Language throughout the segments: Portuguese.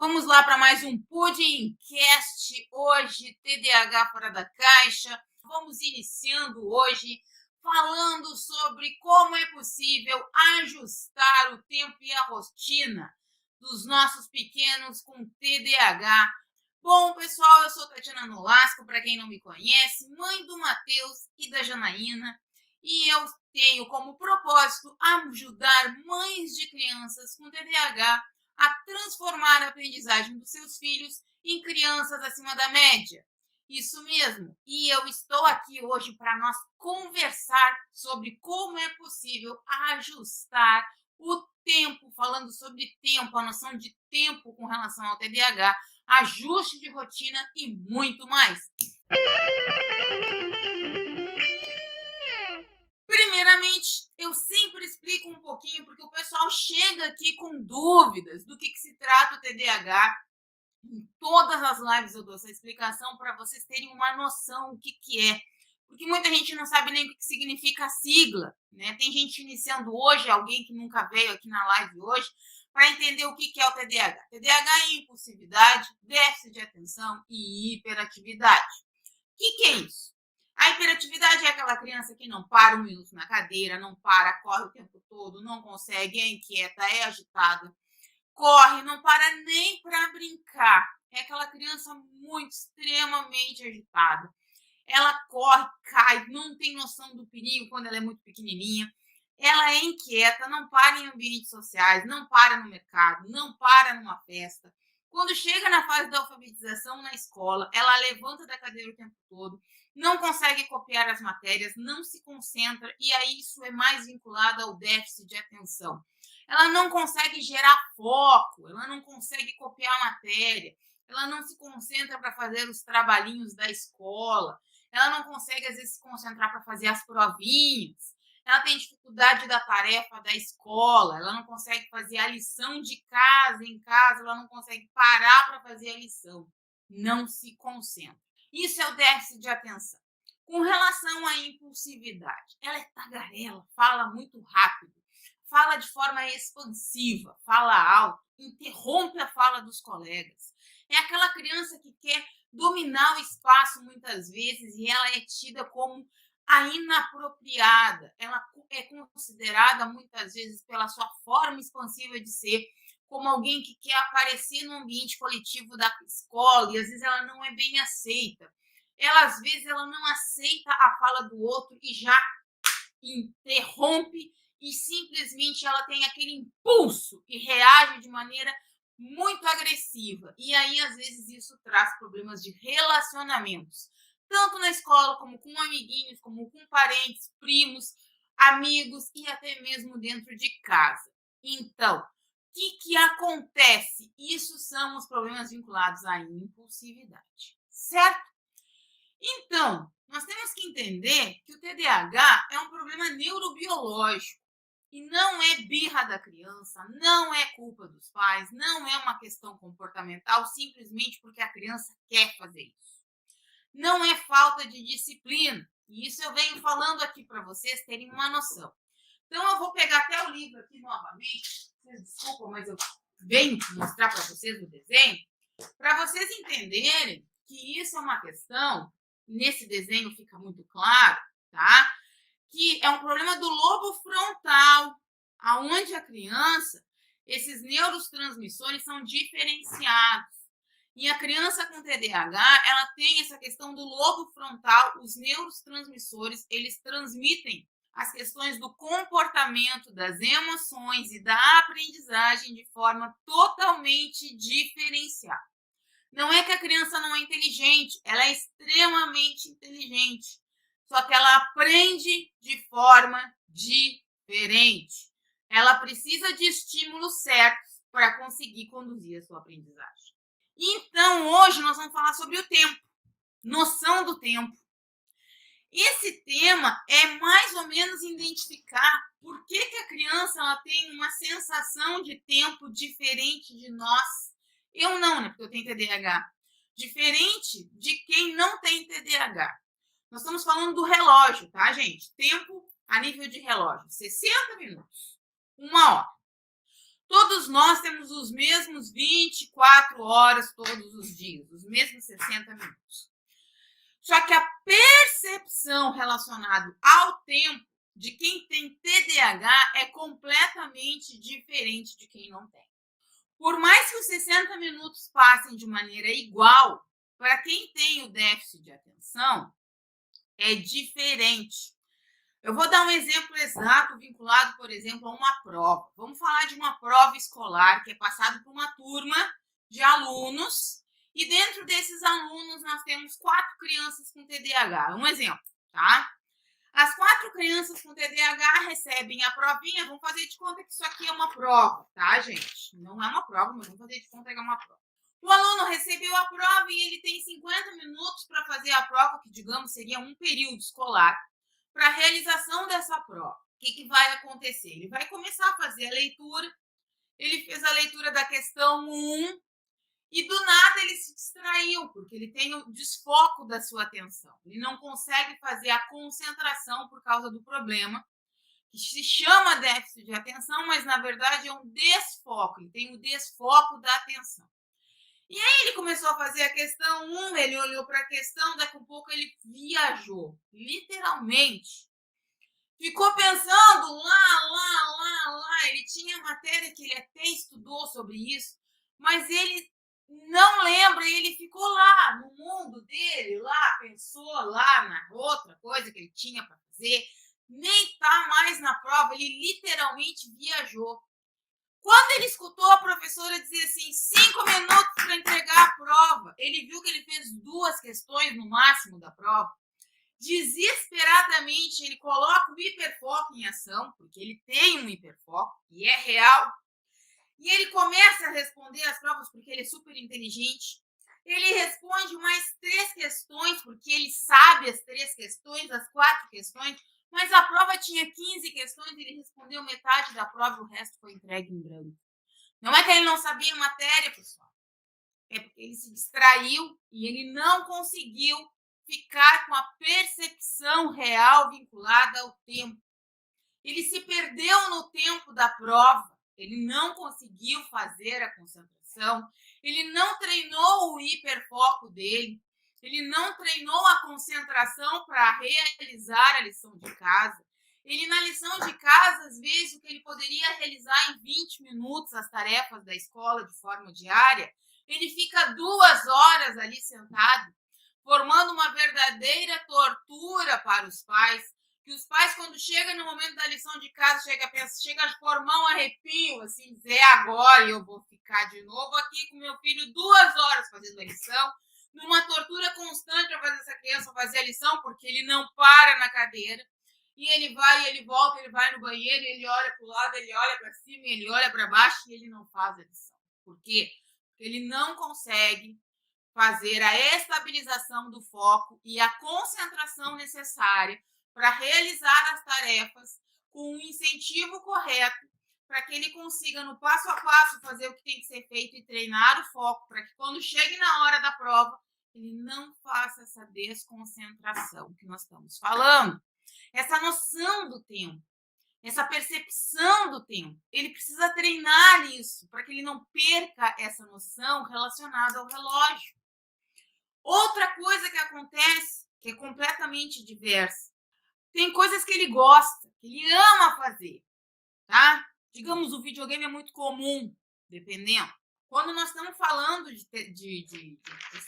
Vamos lá para mais um Pudimcast, hoje TDAH fora da caixa. Vamos iniciando hoje falando sobre como é possível ajustar o tempo e a rotina dos nossos pequenos com TDAH. Bom, pessoal, eu sou Tatiana Nolasco, para quem não me conhece, mãe do Matheus e da Janaína, e eu tenho como propósito ajudar mães de crianças com TDAH a transformar a aprendizagem dos seus filhos em crianças acima da média. Isso mesmo. E eu estou aqui hoje para nós conversar sobre como é possível ajustar o tempo, falando sobre tempo, a noção de tempo com relação ao TDAH, ajuste de rotina e muito mais. Primeiramente, eu sempre explico um pouquinho, porque o pessoal chega aqui com dúvidas do que se trata o TDAH. Em todas as lives eu dou essa explicação para vocês terem uma noção do que é. Porque muita gente não sabe nem o que significa a sigla, né? Tem gente iniciando hoje, alguém que nunca veio aqui na live hoje, para entender o que é o TDAH. TDAH é impulsividade, déficit de atenção e hiperatividade. O que é isso? A hiperatividade é aquela criança que não para um minuto na cadeira, não para, corre o tempo todo, não consegue, é inquieta, é agitada, corre, não para nem para brincar. É aquela criança muito, extremamente agitada. Ela corre, cai, não tem noção do perigo quando ela é muito pequenininha. Ela é inquieta, não para em ambientes sociais, não para no mercado, não para numa festa. Quando chega na fase da alfabetização na escola, ela levanta da cadeira o tempo todo, não consegue copiar as matérias, não se concentra, e aí isso é mais vinculado ao déficit de atenção. Ela não consegue gerar foco, ela não consegue copiar a matéria, ela não se concentra para fazer os trabalhinhos da escola, ela não consegue, às vezes, se concentrar para fazer as provinhas, ela tem dificuldade da tarefa da escola, ela não consegue fazer a lição de casa em casa, ela não consegue parar para fazer a lição, não se concentra. Isso é o déficit de atenção. Com relação à impulsividade, ela é tagarela, fala muito rápido, fala de forma expansiva, fala alto, interrompe a fala dos colegas. É aquela criança que quer dominar o espaço muitas vezes e ela é tida como a inapropriada. Ela é considerada muitas vezes pela sua forma expansiva de ser como alguém que quer aparecer no ambiente coletivo da escola e às vezes ela não é bem aceita. Ela às vezes ela não aceita a fala do outro e já interrompe e simplesmente ela tem aquele impulso e reage de maneira muito agressiva. E aí, às vezes, isso traz problemas de relacionamentos, tanto na escola, como com amiguinhos, como com parentes, primos, amigos e até mesmo dentro de casa. Então, o que acontece? Isso são os problemas vinculados à impulsividade, certo? Então, nós temos que entender que o TDAH é um problema neurobiológico e não é birra da criança, não é culpa dos pais, não é uma questão comportamental simplesmente porque a criança quer fazer isso. Não é falta de disciplina. E isso eu venho falando aqui para vocês terem uma noção. Então, eu vou pegar até o livro aqui novamente. Vocês desculpam, mas eu venho mostrar para vocês o desenho, para vocês entenderem que isso é uma questão, nesse desenho fica muito claro, tá? Que é um problema do lobo frontal, aonde a criança, esses neurotransmissores são diferenciados. E a criança com TDAH, ela tem essa questão do lobo frontal, os neurotransmissores, eles transmitem as questões do comportamento, das emoções e da aprendizagem de forma totalmente diferenciada. Não é que a criança não é inteligente, ela é extremamente inteligente, só que ela aprende de forma diferente. Ela precisa de estímulos certos para conseguir conduzir a sua aprendizagem. Então, hoje nós vamos falar sobre o tempo, noção do tempo. Esse tema é mais ou menos identificar por que a criança ela tem uma sensação de tempo diferente de nós. Eu não, né? Porque eu tenho TDAH. Diferente de quem não tem TDAH. Nós estamos falando do relógio, tá, gente? Tempo a nível de relógio. 60 minutos. 1 hora. Todos nós temos os mesmos 24 horas todos os dias, os mesmos 60 minutos. Só que a percepção relacionada ao tempo de quem tem TDAH é completamente diferente de quem não tem. Por mais que os 60 minutos passem de maneira igual, para quem tem o déficit de atenção, é diferente. Eu vou dar um exemplo exato vinculado, por exemplo, a uma prova. Vamos falar de uma prova escolar que é passada por uma turma de alunos e dentro desses alunos nós temos 4 crianças com TDAH. Um exemplo, tá? As 4 crianças com TDAH recebem a provinha. Vamos fazer de conta que isso aqui é uma prova, tá, gente? Não é uma prova, mas vamos fazer de conta que é uma prova. O aluno recebeu a prova e ele tem 50 minutos para fazer a prova, que digamos seria um período escolar, para a realização dessa prova. O que vai acontecer? Ele vai começar a fazer a leitura. Ele fez a leitura da questão 1 e do nada ele se distraiu, porque ele tem o desfoco da sua atenção. Ele não consegue fazer a concentração por causa do problema, que se chama déficit de atenção, mas na verdade é um desfoco. Ele tem o desfoco da atenção. E aí ele começou a fazer a questão 1, ele olhou para a questão, daqui a pouco ele viajou, literalmente. Ficou pensando lá. Ele tinha matéria que ele até estudou sobre isso, mas ele não lembra, ele ficou lá no mundo dele, lá, pensou lá na outra coisa que ele tinha para fazer, nem está mais na prova, ele literalmente viajou. Quando ele escutou a professora dizer assim, 5 minutos para entregar a prova, ele viu que ele fez 2 questões no máximo da prova. Desesperadamente, ele coloca o hiperfoco em ação, porque ele tem um hiperfoco e é real. E ele começa a responder as provas, porque ele é super inteligente. Ele responde mais 3 questões, porque ele sabe as 3 questões, as 4 questões. Mas a prova tinha 15 questões, ele respondeu metade da prova e o resto foi entregue em branco. Não é que ele não sabia a matéria, pessoal. É porque ele se distraiu e ele não conseguiu ficar com a percepção real vinculada ao tempo. Ele se perdeu no tempo da prova, ele não conseguiu fazer a concentração, ele não treinou o hiperfoco dele, ele não treinou a concentração para realizar a lição de casa. Ele, na lição de casa, às vezes, o que ele poderia realizar em 20 minutos, as tarefas da escola de forma diária, ele fica 2 horas ali sentado, formando uma verdadeira tortura para os pais, que os pais, quando chegam no momento da lição de casa, chega a formar um arrepio, assim, dizer, agora eu vou ficar de novo aqui com meu filho 2 horas fazendo a lição, numa tortura constante para fazer essa criança fazer a lição, porque ele não para na cadeira, e ele vai, ele volta, ele vai no banheiro, ele olha para o lado, ele olha para cima, ele olha para baixo e ele não faz a lição. Por quê? Porque ele não consegue fazer a estabilização do foco e a concentração necessária para realizar as tarefas com o incentivo correto, para que ele consiga, no passo a passo, fazer o que tem que ser feito e treinar o foco, para que quando chegue na hora da prova, ele não faça essa desconcentração que nós estamos falando. Essa noção do tempo, essa percepção do tempo. Ele precisa treinar isso para que ele não perca essa noção relacionada ao relógio. Outra coisa que acontece, que é completamente diversa, tem coisas que ele gosta, que ele ama fazer, tá? Digamos, o videogame é muito comum, dependendo. Quando nós estamos falando de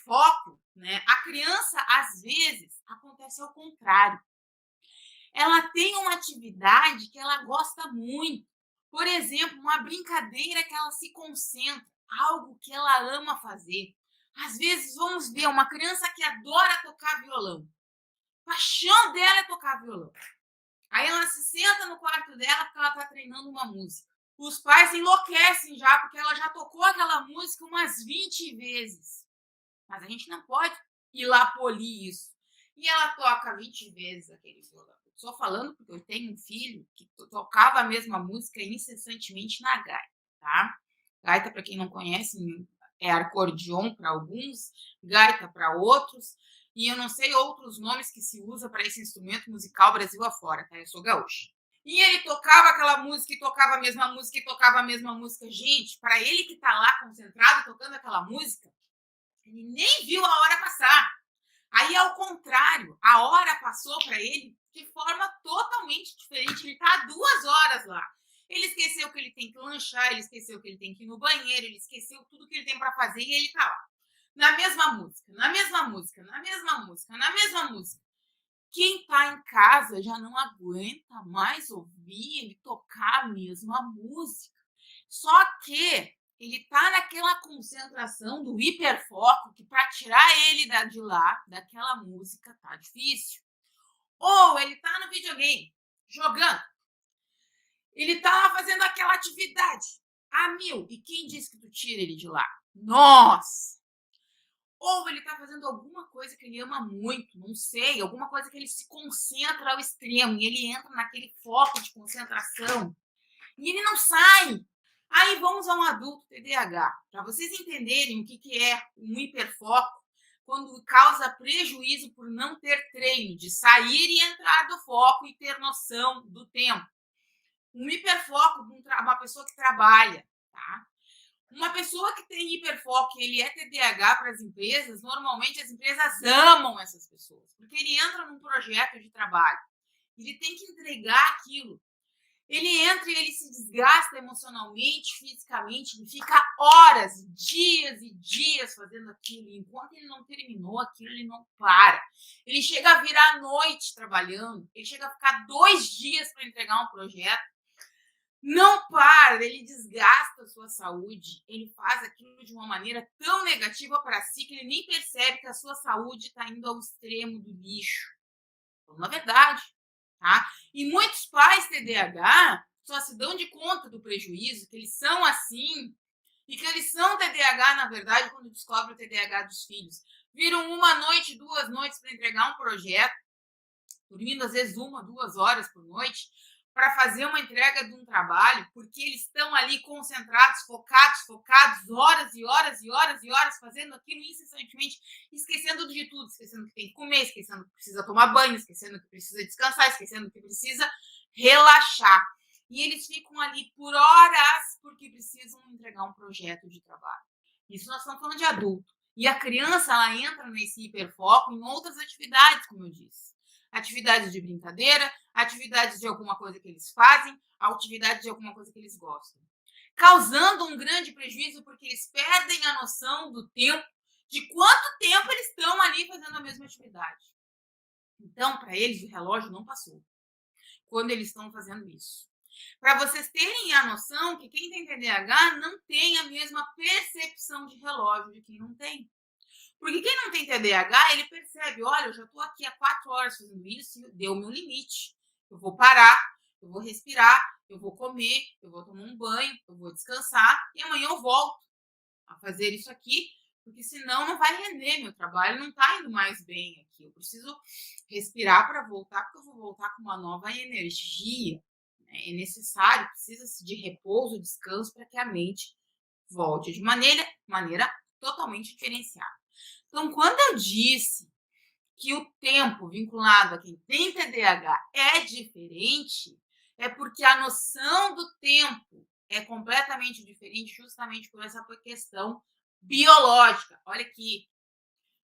foco, né, a criança, às vezes, acontece ao contrário. Ela tem uma atividade que ela gosta muito. Por exemplo, uma brincadeira que ela se concentra, algo que ela ama fazer. Às vezes, vamos ver uma criança que adora tocar violão. A paixão dela é tocar violão. Aí ela se senta no quarto dela porque ela está treinando uma música. Os pais enlouquecem já, porque ela já tocou aquela música umas 20 vezes. Mas a gente não pode ir lá polir isso. E ela toca 20 vezes aquele violão. Estou falando porque eu tenho um filho que tocava a mesma música incessantemente na gaita, tá? Gaita, para quem não conhece, é acordeon para alguns, gaita para outros, e eu não sei outros nomes que se usa para esse instrumento musical Brasil afora, tá? Eu sou gaúcha. E ele tocava aquela música e tocava a mesma música e tocava a mesma música. Gente, para ele que está lá concentrado tocando aquela música, ele nem viu a hora passar. Aí, ao contrário, a hora passou para ele de forma totalmente diferente. Ele está 2 horas lá. Ele esqueceu que ele tem que lanchar, ele esqueceu que ele tem que ir no banheiro, ele esqueceu tudo que ele tem para fazer e ele está lá. Na mesma música, na mesma música, na mesma música, na mesma música. Quem está em casa já não aguenta mais ouvir ele tocar a mesma música. Só que ele está naquela concentração do hiperfoco que para tirar ele de lá, daquela música, tá difícil. Ou ele está no videogame, jogando. Ele está lá fazendo aquela atividade a mil. E quem disse que tu tira ele de lá? Nós! Ou ele está fazendo alguma coisa que ele ama muito, não sei, alguma coisa que ele se concentra ao extremo e ele entra naquele foco de concentração e ele não sai. Aí vamos a um adulto TDAH, para vocês entenderem o que é um hiperfoco, quando causa prejuízo por não ter treino de sair e entrar do foco e ter noção do tempo. Um hiperfoco, uma pessoa que trabalha, tá? Uma pessoa que tem hiperfoco e ele é TDAH para as empresas, normalmente as empresas amam essas pessoas, porque ele entra num projeto de trabalho, ele tem que entregar aquilo. Ele entra e ele se desgasta emocionalmente, fisicamente, ele fica horas, dias e dias fazendo aquilo. E enquanto ele não terminou aquilo, ele não para. Ele chega a virar a noite trabalhando, ele chega a ficar 2 dias para entregar um projeto. Não para, ele desgasta a sua saúde, ele faz aquilo de uma maneira tão negativa para si que ele nem percebe que a sua saúde está indo ao extremo do lixo. Então, na verdade, tá? E muitos pais TDAH só se dão de conta do prejuízo, que eles são assim, e que eles são TDAH, na verdade, quando descobrem o TDAH dos filhos. Viram 1 noite, 2 noites para entregar um projeto, dormindo às vezes 1, 2 horas por noite, para fazer uma entrega de um trabalho, porque eles estão ali concentrados, focados, horas e horas e horas e horas, fazendo aquilo incessantemente, esquecendo de tudo, esquecendo que tem que comer, esquecendo que precisa tomar banho, esquecendo que precisa descansar, esquecendo que precisa relaxar. E eles ficam ali por horas porque precisam entregar um projeto de trabalho. Isso nós estamos falando de adulto. E a criança, ela entra nesse hiperfoco em outras atividades, como eu disse. Atividades de brincadeira, atividades de alguma coisa que eles fazem, atividades de alguma coisa que eles gostam. Causando um grande prejuízo porque eles perdem a noção do tempo, de quanto tempo eles estão ali fazendo a mesma atividade. Então, para eles, o relógio não passou quando eles estão fazendo isso. Para vocês terem a noção que quem tem TDAH não tem a mesma percepção de relógio de quem não tem. Porque quem não tem TDAH, ele percebe, olha, eu já estou aqui há 4 horas fazendo isso, deu o meu limite. Eu vou parar, eu vou respirar, eu vou comer, eu vou tomar um banho, eu vou descansar e amanhã eu volto a fazer isso aqui, porque senão não vai render meu trabalho, não está indo mais bem aqui. Eu preciso respirar para voltar, porque eu vou voltar com uma nova energia. É necessário, precisa-se de repouso, descanso para que a mente volte de maneira totalmente diferenciada. Então, quando eu disse que o tempo vinculado a quem tem TDAH é diferente, é porque a noção do tempo é completamente diferente justamente por essa questão biológica. Olha aqui,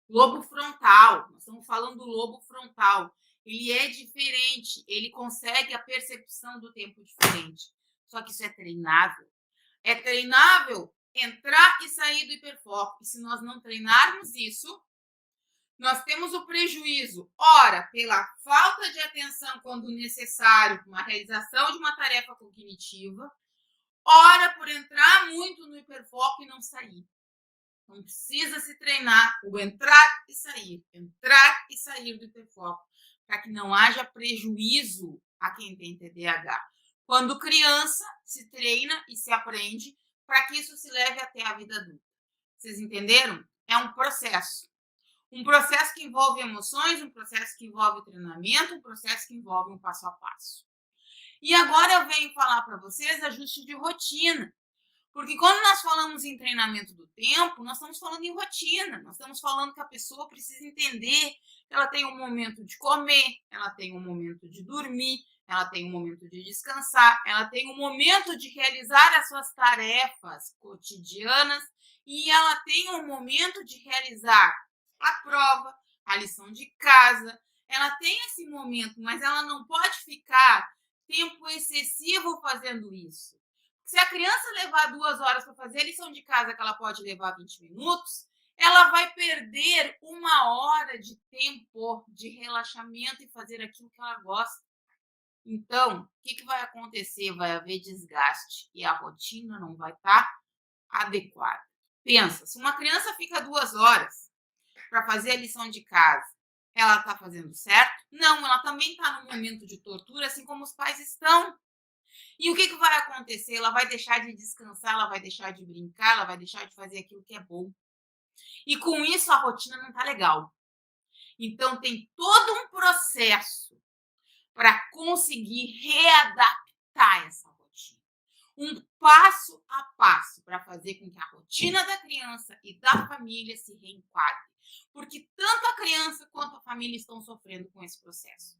lobo frontal, nós estamos falando do lobo frontal. Ele é diferente, ele consegue a percepção do tempo diferente. Só que isso é treinável. É treinável entrar e sair do hiperfoco. E se nós não treinarmos isso, nós temos o prejuízo, ora, pela falta de atenção quando necessário, uma realização de uma tarefa cognitiva, ora, por entrar muito no hiperfoco e não sair. Então, precisa se treinar o entrar e sair do hiperfoco, para que não haja prejuízo a quem tem TDAH. Quando criança, se treina e se aprende para que isso se leve até a vida adulta. Vocês entenderam? É um processo. Um processo que envolve emoções, um processo que envolve treinamento, um processo que envolve um passo a passo. E agora eu venho falar para vocês ajuste de rotina. Porque quando nós falamos em treinamento do tempo, nós estamos falando em rotina. Nós estamos falando que a pessoa precisa entender que ela tem um momento de comer, ela tem um momento de dormir, ela tem um momento de descansar, ela tem um momento de realizar as suas tarefas cotidianas e ela tem um momento de realizar a prova, a lição de casa. Ela tem esse momento, mas ela não pode ficar tempo excessivo fazendo isso. Se a criança levar 2 horas para fazer a lição de casa, que ela pode levar 20 minutos, ela vai perder 1 hora de tempo de relaxamento e fazer aquilo que ela gosta. Então, o que vai acontecer? Vai haver desgaste e a rotina não vai estar adequada. Pensa, se uma criança fica 2 horas para fazer a lição de casa, ela está fazendo certo? Não, ela também está num momento de tortura, assim como os pais estão. E o que vai acontecer? Ela vai deixar de descansar, ela vai deixar de brincar, ela vai deixar de fazer aquilo que é bom. E com isso a rotina não está legal. Então tem todo um processo para conseguir readaptar essa rotina. Um passo a passo para fazer com que a rotina da criança e da família se reenquadre. Porque tanto a criança quanto a família estão sofrendo com esse processo.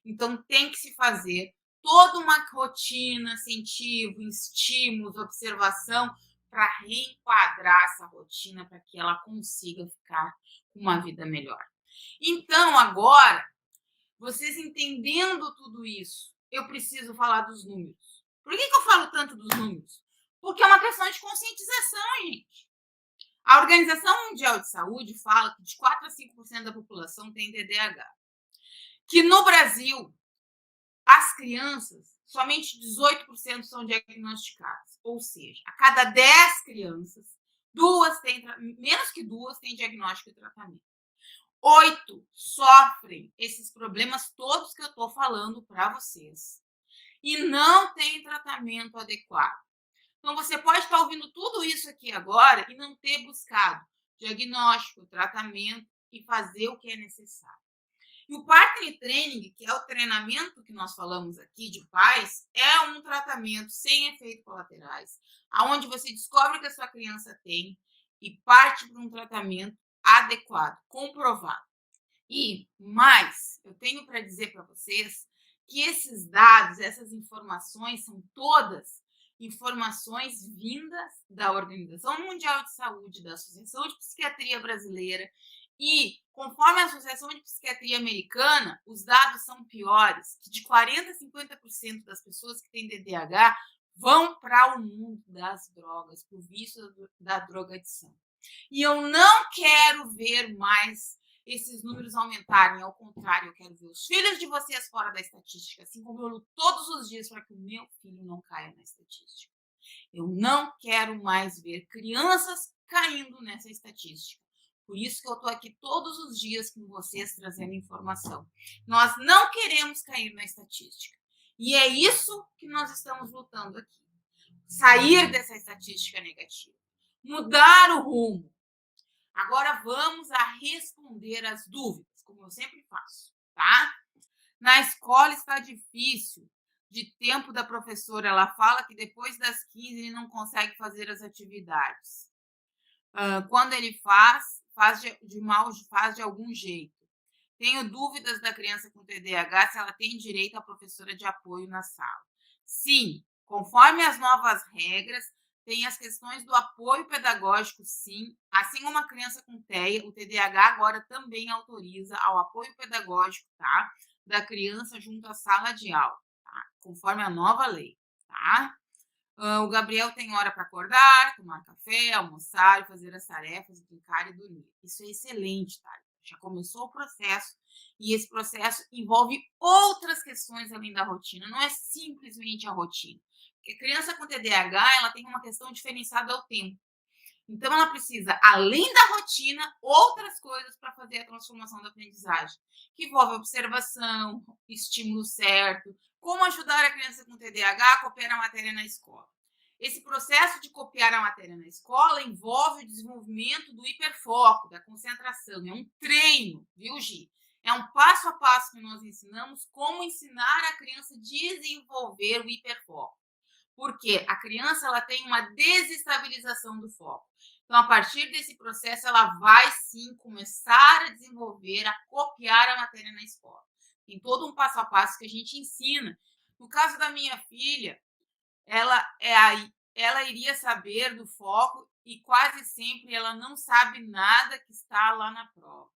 Então tem que se fazer toda uma rotina, incentivo, estímulos, observação para reenquadrar essa rotina para que ela consiga ficar com uma vida melhor. Então, agora, vocês entendendo tudo isso, eu preciso falar dos números. Por que eu falo tanto dos números? Porque é uma questão de conscientização, gente. A Organização Mundial de Saúde fala que de 4 a 5% da população tem TDAH. Que no Brasil, as crianças, somente 18% são diagnosticadas. Ou seja, a cada 10 crianças, menos que 2 têm diagnóstico e tratamento. 8 sofrem esses problemas todos que eu estou falando para vocês. E não tem tratamento adequado. Então, você pode estar ouvindo tudo isso aqui agora e não ter buscado diagnóstico, tratamento e fazer o que é necessário. E o Partner Training, que é o treinamento que nós falamos aqui de pais, é um tratamento sem efeitos colaterais, onde você descobre que a sua criança tem e parte para um tratamento adequado, comprovado. E mais, eu tenho para dizer para vocês que esses dados, essas informações são todas informações vindas da Organização Mundial de Saúde, da Associação de Psiquiatria Brasileira e, conforme a Associação de Psiquiatria Americana, os dados são piores, que de 40 a 50% das pessoas que têm TDAH vão para o mundo das drogas, para o vício da drogadição. E eu não quero ver mais esses números aumentarem, ao contrário, eu quero ver os filhos de vocês fora da estatística, assim como eu luto todos os dias para que o meu filho não caia na estatística. Eu não quero mais ver crianças caindo nessa estatística. Por isso que eu estou aqui todos os dias com vocês trazendo informação. Nós não queremos cair na estatística. E é isso que nós estamos lutando aqui. Sair dessa estatística negativa. Mudar o rumo. Agora vamos a responder as dúvidas, como eu sempre faço, tá? Na escola está difícil de tempo da professora. Ela fala que depois das 15 ele não consegue fazer as atividades. Quando ele faz de algum jeito. Tenho dúvidas da criança com TDAH se ela tem direito à professora de apoio na sala. Sim, conforme as novas regras, tem as questões do apoio pedagógico, sim. Assim como uma criança com TEA, o TDAH agora também autoriza ao apoio pedagógico, tá? Da criança junto à sala de aula, tá? Conforme a nova lei, tá? O Gabriel tem hora para acordar, tomar café, almoçar, fazer as tarefas, brincar e dormir. Isso é excelente, tá? Já começou o processo e esse processo envolve outras questões além da rotina. Não é simplesmente a rotina. Porque criança com TDAH, ela tem uma questão diferenciada ao tempo. Então, ela precisa, além da rotina, outras coisas para fazer a transformação da aprendizagem, que envolve observação, estímulo certo, como ajudar a criança com TDAH a copiar a matéria na escola. Esse processo de copiar a matéria na escola envolve o desenvolvimento do hiperfoco, da concentração. É um treino, viu, Gi? É um passo a passo que nós ensinamos como ensinar a criança a desenvolver o hiperfoco. Porque a criança ela tem uma desestabilização do foco. Então, a partir desse processo, ela vai sim começar a desenvolver, a copiar a matéria na escola. Tem todo um passo a passo que a gente ensina. No caso da minha filha, ela iria saber do foco e quase sempre ela não sabe nada que está lá na prova.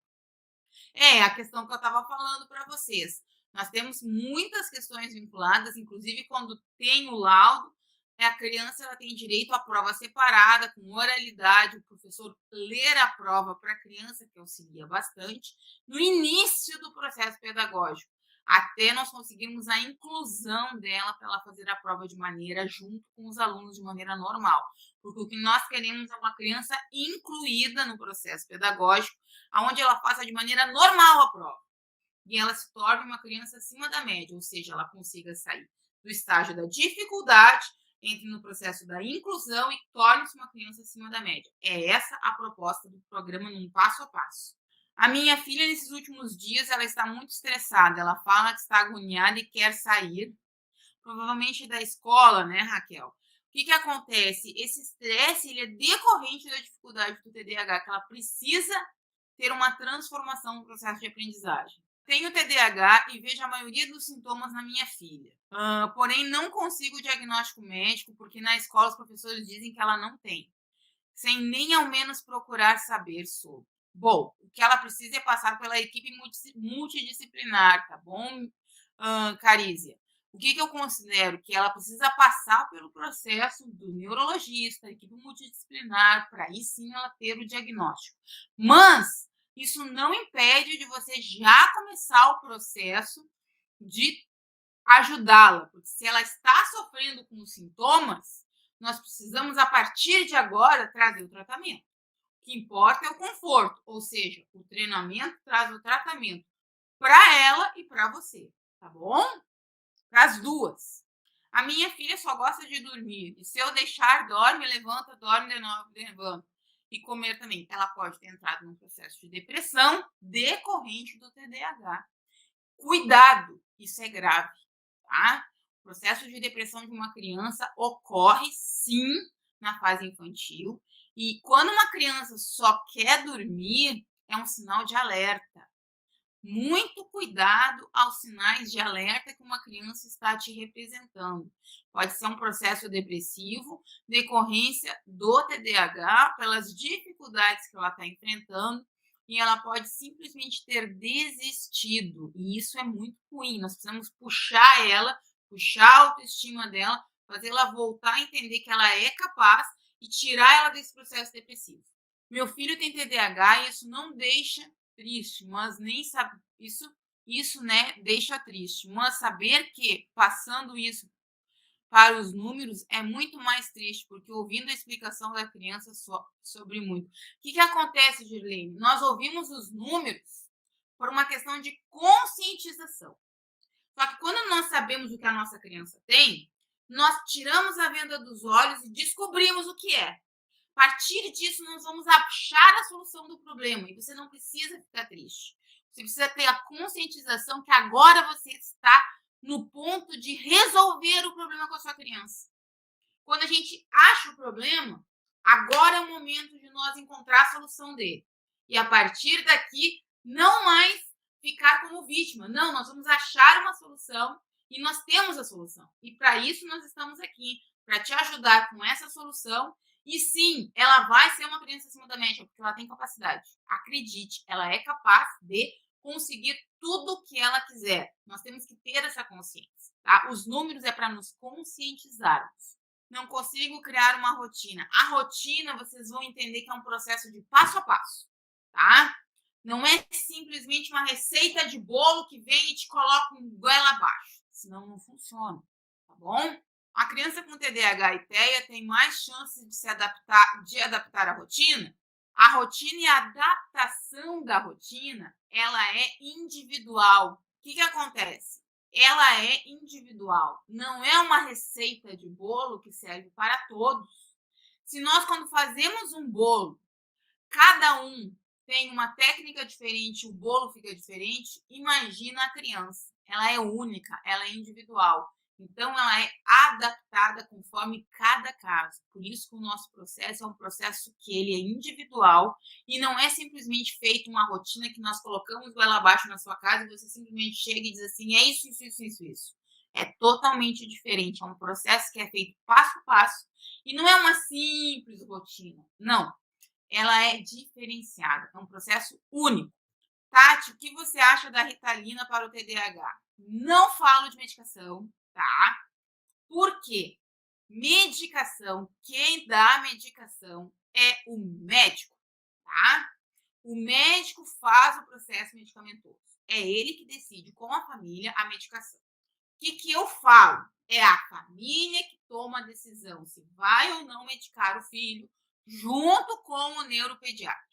É a questão que eu estava falando para vocês. Nós temos muitas questões vinculadas, inclusive quando tem o laudo, a criança ela tem direito à prova separada, com oralidade, o professor ler a prova para a criança, que auxilia bastante, no início do processo pedagógico, até nós conseguirmos a inclusão dela para ela fazer a prova de maneira junto com os alunos de maneira normal. Porque o que nós queremos é uma criança incluída no processo pedagógico, onde ela faça de maneira normal a prova e ela se torne uma criança acima da média, ou seja, ela consiga sair do estágio da dificuldade, entre no processo da inclusão e torne-se uma criança acima da média. É essa a proposta do programa num passo a passo. A minha filha, nesses últimos dias, ela está muito estressada. Ela fala que está agoniada e quer sair, provavelmente da escola, né, Raquel? O que acontece? Esse estresse ele é decorrente da dificuldade do TDAH, que ela precisa ter uma transformação no processo de aprendizagem. Tenho TDAH e vejo a maioria dos sintomas na minha filha. Porém, não consigo o diagnóstico médico, porque na escola os professores dizem que ela não tem, sem nem ao menos procurar saber sobre. Bom, o que ela precisa é passar pela equipe multidisciplinar, tá bom, Carísia? O que eu considero? Que ela precisa passar pelo processo do neurologista, equipe multidisciplinar, para aí sim ela ter o diagnóstico. Mas isso não impede de você já começar o processo de ajudá-la, porque se ela está sofrendo com os sintomas, nós precisamos, a partir de agora, trazer o tratamento. O que importa é o conforto, ou seja, o treinamento traz o tratamento para ela e para você, tá bom? Para as duas. A minha filha só gosta de dormir, e se eu deixar, dorme, levanta, dorme de novo, levanta. E comer também. Ela pode ter entrado num processo de depressão decorrente do TDAH. Cuidado, isso é grave, tá? O processo de depressão de uma criança ocorre sim na fase infantil, e quando uma criança só quer dormir, é um sinal de alerta. Muito cuidado aos sinais de alerta que uma criança está te representando. Pode ser um processo depressivo, decorrência do TDAH, pelas dificuldades que ela está enfrentando, e ela pode simplesmente ter desistido. E isso é muito ruim. Nós precisamos puxar ela, puxar a autoestima dela, fazê-la voltar a entender que ela é capaz e tirar ela desse processo depressivo. Meu filho tem TDAH e isso não deixa triste, mas nem sabe isso, né, deixa triste. Mas saber que passando isso para os números é muito mais triste, porque ouvindo a explicação da criança sobre muito. O que acontece, Girlene? Nós ouvimos os números por uma questão de conscientização. Só que quando nós sabemos o que a nossa criança tem, nós tiramos a venda dos olhos e descobrimos o que é. A partir disso, nós vamos achar a solução do problema e você não precisa ficar triste. Você precisa ter a conscientização que agora você está no ponto de resolver o problema com a sua criança. Quando a gente acha o problema, agora é o momento de nós encontrar a solução dele. E a partir daqui, não mais ficar como vítima. Não, nós vamos achar uma solução e nós temos a solução. E para isso nós estamos aqui, para te ajudar com essa solução. E sim, ela vai ser uma criança acima da média, porque ela tem capacidade. Acredite, ela é capaz de conseguir tudo o que ela quiser. Nós temos que ter essa consciência. Tá? Os números é para nos conscientizarmos. Não consigo criar uma rotina. A rotina, vocês vão entender que é um processo de passo a passo, tá? Não é simplesmente uma receita de bolo que vem e te coloca um goela abaixo. Senão não funciona, tá bom? A criança com TDAH e TEA tem mais chances de se adaptar à rotina. A rotina e a adaptação da rotina, ela é individual. O que acontece? Ela é individual. Não é uma receita de bolo que serve para todos. Se nós, quando fazemos um bolo, cada um tem uma técnica diferente, o bolo fica diferente, imagina a criança. Ela é única, ela é individual. Então, ela é adaptada conforme cada caso. Por isso que o nosso processo é um processo que ele é individual e não é simplesmente feito uma rotina que nós colocamos goela abaixo na sua casa e você simplesmente chega e diz assim, é isso, isso, isso, isso, isso. É totalmente diferente, é um processo que é feito passo a passo e não é uma simples rotina. Não, ela é diferenciada, é um processo único. Tati, o que você acha da Ritalina para o TDAH? Não falo de medicação, tá? Por quê? Medicação, quem dá a medicação é o médico, tá? O médico faz o processo medicamentoso. É ele que decide com a família a medicação. O que eu falo? É a família que toma a decisão se vai ou não medicar o filho, junto com o neuropediatra.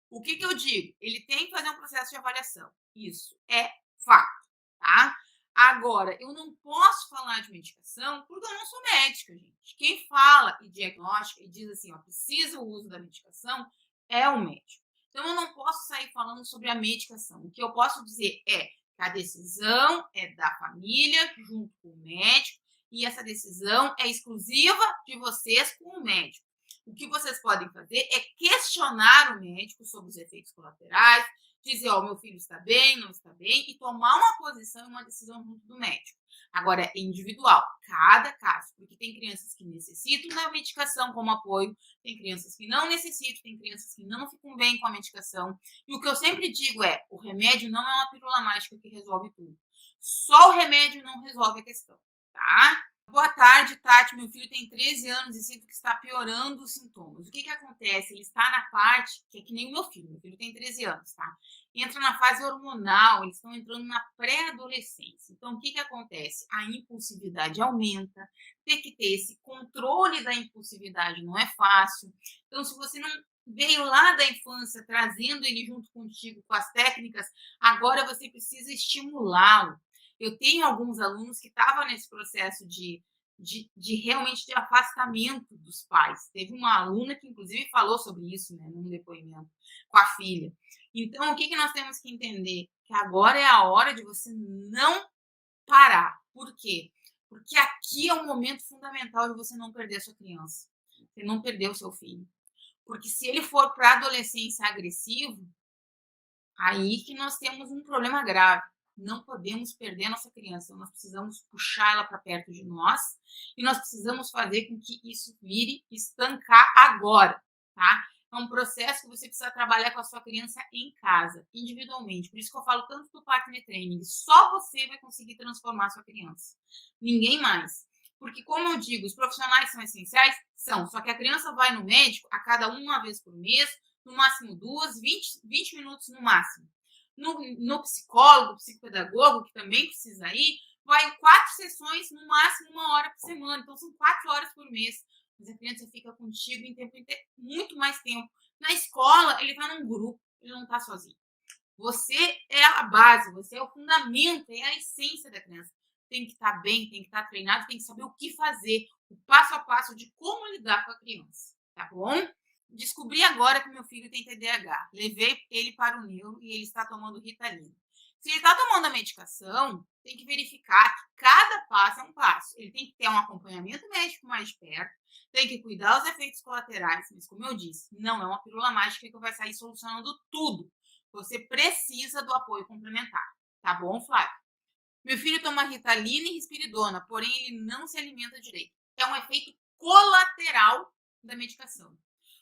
O que eu digo? Ele tem que fazer um processo de avaliação. Isso é fato, tá? Agora, eu não posso falar de medicação porque eu não sou médica, gente. Quem fala e diagnostica e diz assim, ó, precisa o uso da medicação é o médico. Então, eu não posso sair falando sobre a medicação. O que eu posso dizer é que a decisão é da família junto com o médico e essa decisão é exclusiva de vocês com o médico. O que vocês podem fazer é questionar o médico sobre os efeitos colaterais, dizer, ó, meu filho está bem, não está bem, e tomar uma posição e uma decisão junto do médico. Agora, é individual, cada caso, porque tem crianças que necessitam da medicação como apoio, tem crianças que não necessitam, tem crianças que não ficam bem com a medicação. E o que eu sempre digo é, o remédio não é uma pílula mágica que resolve tudo. Só o remédio não resolve a questão, tá? Boa tarde, Tati. Meu filho tem 13 anos e sinto que está piorando os sintomas. O que acontece? Ele está na parte, que é que nem o meu filho. Meu filho tem 13 anos, tá? Entra na fase hormonal, eles estão entrando na pré-adolescência. Então, o que acontece? A impulsividade aumenta. Ter que ter esse controle da impulsividade não é fácil. Então, se você não veio lá da infância trazendo ele junto contigo com as técnicas, agora você precisa estimulá-lo. Eu tenho alguns alunos que estavam nesse processo de realmente de afastamento dos pais. Teve uma aluna que, inclusive, falou sobre isso, né, num depoimento com a filha. Então, o que nós temos que entender? Que agora é a hora de você não parar. Por quê? Porque aqui é um momento fundamental de você não perder a sua criança. Você não perder o seu filho. Porque se ele for para a adolescência agressivo, aí que nós temos um problema grave. Não podemos perder a nossa criança, nós precisamos puxar ela para perto de nós e nós precisamos fazer com que isso vire estancar agora, tá? É um processo que você precisa trabalhar com a sua criança em casa, individualmente. Por isso que eu falo tanto do partner training. Só você vai conseguir transformar a sua criança. Ninguém mais. Porque, como eu digo, os profissionais são essenciais? São. Só que a criança vai no médico a cada uma vez por mês, no máximo 2, 20 minutos no máximo. No psicólogo, psicopedagogo, que também precisa ir, vai 4 sessões, no máximo 1 hora por semana. Então, são 4 horas por mês. Mas a criança fica contigo em tempo muito mais tempo. Na escola, ele vai num grupo, ele não está sozinho. Você é a base, você é o fundamento, é a essência da criança. Tem que estar bem, tem que estar treinado, tem que saber o que fazer, o passo a passo de como lidar com a criança, tá bom? Descobri agora que meu filho tem TDAH. Levei ele para o neuro e ele está tomando Ritalina. Se ele está tomando a medicação, tem que verificar que cada passo é um passo. Ele tem que ter um acompanhamento médico mais de perto, tem que cuidar dos efeitos colaterais, mas como eu disse, não é uma pílula mágica que vai sair solucionando tudo. Você precisa do apoio complementar. Tá bom, Flávio? Meu filho toma Ritalina e Risperidona, porém ele não se alimenta direito. É um efeito colateral da medicação.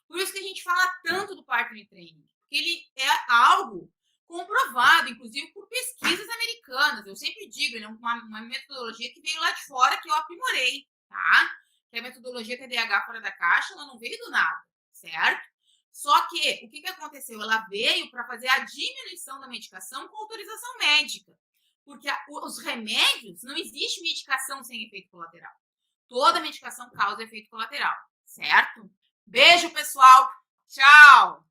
Por isso que a gente fala tanto do partner training, porque ele é algo comprovado, inclusive por pesquisas americanas. Eu sempre digo, ele é uma metodologia que veio lá de fora, que eu aprimorei, tá? Que é a metodologia TDAH fora da caixa, ela não veio do nada, certo? Só que, o que aconteceu? Ela veio para fazer a diminuição da medicação com autorização médica. Porque os remédios, não existe medicação sem efeito colateral. Toda medicação causa efeito colateral, certo? Beijo, pessoal. Tchau.